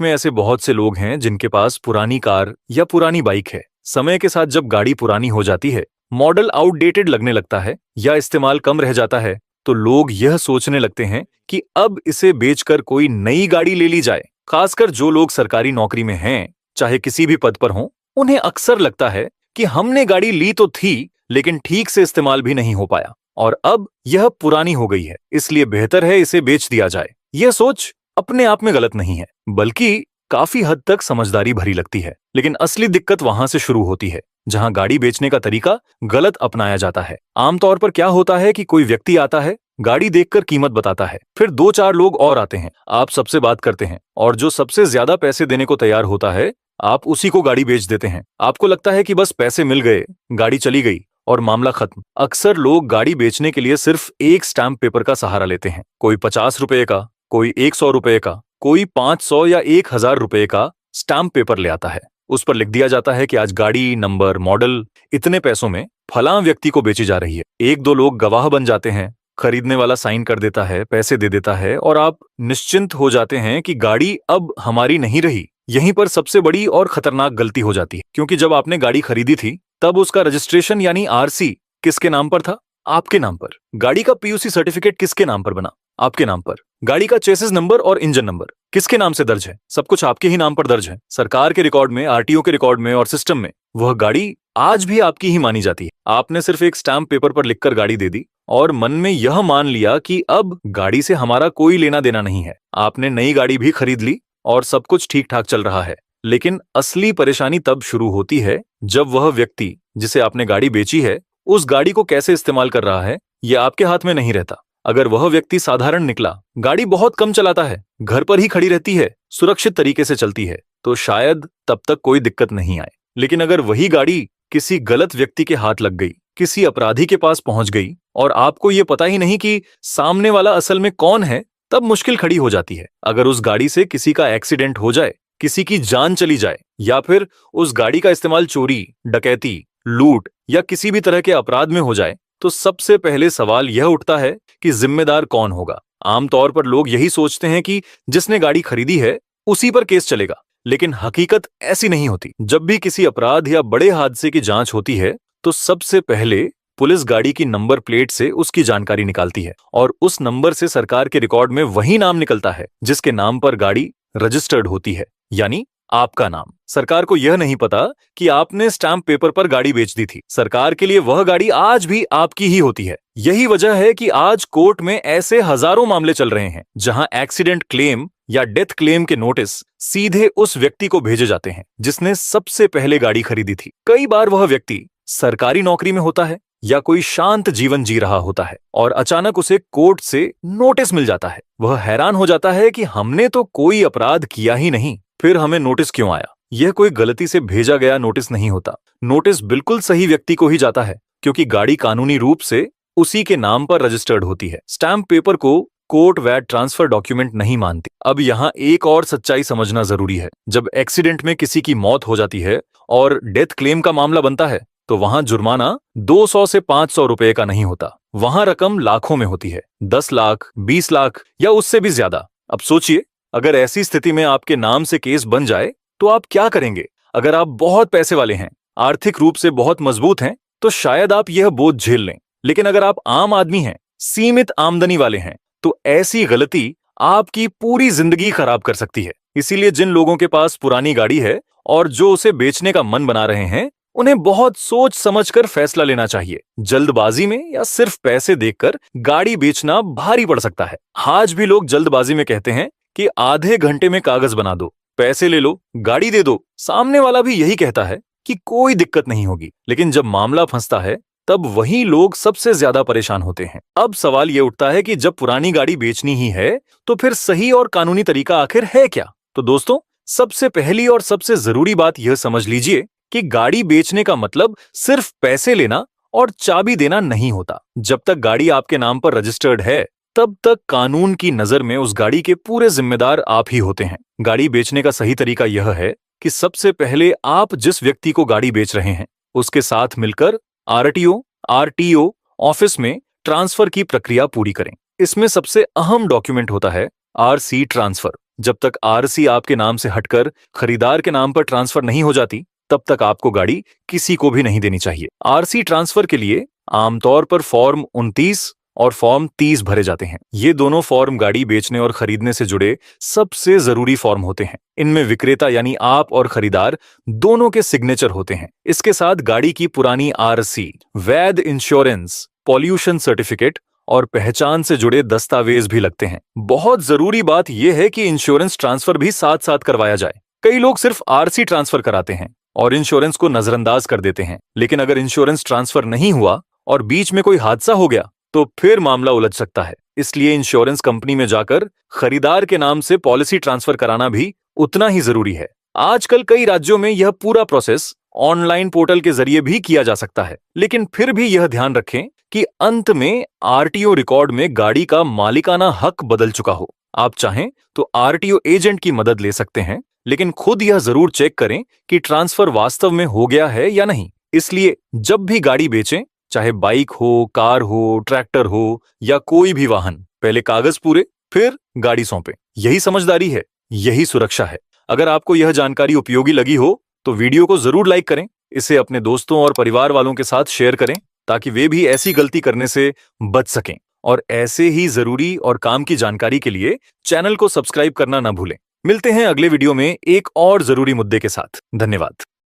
में ऐसे बहुत से लोग हैं जिनके पास पुरानी कार या पुरानी बाइक है। समय के साथ जब गाड़ी पुरानी हो जाती है, मॉडल आउटडेटेड लगने लगता है या इस्तेमाल कम रह जाता है, तो लोग यह सोचने लगते हैं कि अब इसे बेचकर कोई नई गाड़ी ले ली जाए। खासकर जो लोग सरकारी नौकरी में हैं, चाहे किसी भी पद पर हों, उन्हें अक्सर लगता है कि हमने गाड़ी ली तो थी, लेकिन ठीक से इस्तेमाल भी नहीं हो पाया और अब यह पुरानी हो गई है, इसलिए बेहतर है इसे बेच दिया जाए। यह सोच अपने आप में गलत नहीं है, बल्कि काफी हद तक समझदारी भरी लगती है। लेकिन असली दिक्कत वहां से शुरू होती है जहां गाड़ी बेचने का तरीका गलत अपनाया जाता है। आमतौर पर क्या होता है कि कोई व्यक्ति आता है, गाड़ी देखकर कीमत बताता है, फिर 2-4 लोग और आते हैं, आप सबसे बात करते हैं और जो सबसे ज्यादा पैसे देने को तैयार होता है, आप उसी को गाड़ी बेच देते हैं। आपको लगता है कि बस पैसे मिल गए, गाड़ी चली गई और मामला खत्म। अक्सर लोग गाड़ी बेचने के लिए सिर्फ एक स्टैंप पेपर का सहारा लेते हैं। कोई 50 रुपए का, कोई 100 रुपए का, कोई 500 या 1000 रुपए का स्टैम्प पेपर ले आता है। उस पर लिख दिया जाता है कि आज गाड़ी, नंबर, मॉडल इतने पैसों में फलां व्यक्ति को बेची जा रही है। 1-2 लोग गवाह बन जाते हैं, खरीदने वाला साइन कर देता है, पैसे दे देता है और आप निश्चिंत हो जाते हैं कि गाड़ी अब हमारी नहीं रही। यहीं पर सबसे बड़ी और खतरनाक गलती हो जाती है, क्योंकि जब आपने गाड़ी खरीदी थी तब उसका रजिस्ट्रेशन यानी आरसी किसके नाम पर था? आपके नाम पर। गाड़ी का पीयूसी सर्टिफिकेट किसके नाम पर बना? आपके नाम पर। गाड़ी का चेसिस नंबर और इंजन नंबर किसके नाम से दर्ज है? सब कुछ आपके ही नाम पर दर्ज है। सरकार के रिकॉर्ड में, आरटीओ के रिकॉर्ड में और सिस्टम में वह गाड़ी आज भी आपकी ही मानी जाती है। आपने सिर्फ एक स्टैम्प पेपर पर लिखकर गाड़ी दे दी और मन में यह मान लिया कि अब गाड़ी से हमारा कोई लेना देना नहीं है। आपने नई गाड़ी भी खरीद ली और सब कुछ ठीक ठाक चल रहा है। लेकिन असली परेशानी तब शुरू होती है जब वह व्यक्ति जिसे आपने गाड़ी बेची है, उस गाड़ी को कैसे इस्तेमाल कर रहा है, यह आपके हाथ में नहीं रहता। अगर वह व्यक्ति साधारण निकला, गाड़ी बहुत कम चलाता है, घर पर ही खड़ी रहती है, सुरक्षित तरीके से चलती है, तो शायद तब तक कोई दिक्कत नहीं आए। लेकिन अगर वही गाड़ी किसी गलत व्यक्ति के हाथ लग गई, किसी अपराधी के पास पहुंच गई और आपको ये पता ही नहीं कि सामने वाला असल में कौन है, तब मुश्किल खड़ी हो जाती है। अगर उस गाड़ी से किसी का एक्सीडेंट हो जाए, किसी की जान चली जाए या फिर उस गाड़ी का इस्तेमाल चोरी, डकैती, लूट या किसी भी तरह के अपराध में हो जाए, तो सबसे पहले सवाल यह उठता है कि जिम्मेदार कौन होगा। आमतौर पर लोग यही सोचते हैं कि जिसने गाड़ी खरीदी है उसी पर केस चलेगा, लेकिन हकीकत ऐसी नहीं होती। जब भी किसी अपराध या बड़े हादसे की जांच होती है, तो सबसे पहले पुलिस गाड़ी की नंबर प्लेट से उसकी जानकारी निकालती है और उस नंबर से सरकार के रिकॉर्ड में वही नाम निकलता है जिसके नाम पर गाड़ी रजिस्टर्ड होती है, यानी आपका नाम। सरकार को यह नहीं पता कि आपने स्टैम्प पेपर पर गाड़ी बेच दी थी। सरकार के लिए वह गाड़ी आज भी आपकी ही होती है। यही वजह है कि आज कोर्ट में ऐसे हजारों मामले चल रहे हैं जहां एक्सीडेंट क्लेम या डेथ क्लेम के नोटिस सीधे उस व्यक्ति को भेजे जाते हैं जिसने सबसे पहले गाड़ी खरीदी थी। कई बार वह व्यक्ति सरकारी नौकरी में होता है या कोई शांत जीवन जी रहा होता है और अचानक उसे कोर्ट से नोटिस मिल जाता है। वह हैरान हो जाता है कि हमने तो कोई अपराध किया ही नहीं, फिर हमें नोटिस क्यों आया? यह कोई गलती से भेजा गया नोटिस नहीं होता। नोटिस बिल्कुल सही व्यक्ति को ही जाता है, क्योंकि गाड़ी कानूनी रूप से उसी के नाम पर रजिस्टर्ड होती है। स्टैम्प पेपर को कोर्ट वैट ट्रांसफर डॉक्यूमेंट नहीं मानती। अब यहाँ एक और सच्चाई समझना जरूरी है। जब एक्सीडेंट में किसी की मौत हो जाती है और डेथ क्लेम का मामला बनता है, तो वहां जुर्माना 200 से 500 रुपए का नहीं होता। वहां रकम लाखों में होती है, 10 लाख, 20 लाख या उससे भी ज्यादा। अब सोचिए, अगर ऐसी स्थिति में आपके नाम से केस बन जाए तो आप क्या करेंगे? अगर आप बहुत पैसे वाले हैं, आर्थिक रूप से बहुत मजबूत हैं, तो शायद आप यह बोझ झेल लें। लेकिन अगर आप आम आदमी हैं, सीमित आमदनी वाले हैं, तो ऐसी गलती आपकी पूरी जिंदगी खराब कर सकती है। इसीलिए जिन लोगों के पास पुरानी गाड़ी है और जो उसे बेचने का मन बना रहे हैं, उन्हें बहुत सोच समझकर फैसला लेना चाहिए। जल्दबाजी में या सिर्फ पैसे देखकर गाड़ी बेचना भारी पड़ सकता है। आज भी लोग जल्दबाजी में कहते हैं कि आधे घंटे में कागज बना दो, पैसे ले लो, गाड़ी दे दो। सामने वाला भी यही कहता है कि कोई दिक्कत नहीं होगी, लेकिन जब मामला फंसता है तब वही लोग सबसे ज्यादा परेशान होते हैं। अब सवाल ये उठता है कि जब पुरानी गाड़ी बेचनी ही है, तो फिर सही और कानूनी तरीका आखिर है क्या? तो दोस्तों, सबसे पहली और सबसे जरूरी बात यह समझ लीजिए कि गाड़ी बेचने का मतलब सिर्फ पैसे लेना और चाबी देना नहीं होता। जब तक गाड़ी आपके नाम पर रजिस्टर्ड है, तब तक कानून की नजर में उस गाड़ी के पूरे जिम्मेदार आप ही होते हैं। गाड़ी बेचने का सही तरीका यह है कि सबसे पहले आप जिस व्यक्ति को गाड़ी बेच रहे हैं, उसके साथ मिलकर आरटीओ, आरटीओ ऑफिस में ट्रांसफर की प्रक्रिया पूरी करें। इसमें सबसे अहम डॉक्यूमेंट होता है आरसी ट्रांसफर। जब तक आरसी आपके नाम से हटकर खरीदार के नाम पर ट्रांसफर नहीं हो जाती, तब तक आपको गाड़ी किसी को भी नहीं देनी चाहिए। आरसी ट्रांसफर के लिए आमतौर पर फॉर्म 29 और फॉर्म 30 भरे जाते हैं। ये दोनों फॉर्म गाड़ी बेचने और खरीदने से जुड़े सबसे जरूरी फॉर्म होते हैं। इनमें विक्रेता यानी आप और खरीदार दोनों के सिग्नेचर होते हैं। इसके साथ गाड़ी की पुरानी आरसी, वैध इंश्योरेंस, पॉल्यूशन सर्टिफिकेट और पहचान से जुड़े दस्तावेज भी लगते हैं। बहुत जरूरी बात यह है कि इंश्योरेंस ट्रांसफर भी साथ साथ करवाया जाए। कई लोग सिर्फ आरसी ट्रांसफर कराते हैं और इंश्योरेंस को नजरअंदाज कर देते हैं, लेकिन अगर इंश्योरेंस ट्रांसफर नहीं हुआ और बीच में कोई हादसा हो गया तो फिर मामला उलझ सकता है। इसलिए इंश्योरेंस कंपनी में जाकर खरीदार के नाम से पॉलिसी ट्रांसफर कराना भी उतना ही जरूरी है। आजकल कई राज्यों में यह पूरा प्रोसेस ऑनलाइन पोर्टल के जरिए भी किया जा सकता है, लेकिन फिर भी यह ध्यान रखें कि अंत में आरटीओ रिकॉर्ड में गाड़ी का मालिकाना हक बदल चुका हो। आप चाहें तो आरटीओ एजेंट की मदद ले सकते हैं, लेकिन खुद यह जरूर चेक करें कि ट्रांसफर वास्तव में हो गया है या नहीं। इसलिए जब भी गाड़ी बेचें, चाहे बाइक हो, कार हो, ट्रैक्टर हो या कोई भी वाहन, पहले कागज पूरे, फिर गाड़ी सौंपे। यही समझदारी है, यही सुरक्षा है। अगर आपको यह जानकारी उपयोगी लगी हो तो वीडियो को जरूर लाइक करें, इसे अपने दोस्तों और परिवार वालों के साथ शेयर करें ताकि वे भी ऐसी गलती करने से बच सकें। और ऐसे ही जरूरी और काम की जानकारी के लिए चैनल को सब्सक्राइब करना ना भूलें। मिलते हैं अगले वीडियो में एक और जरूरी मुद्दे के साथ। धन्यवाद।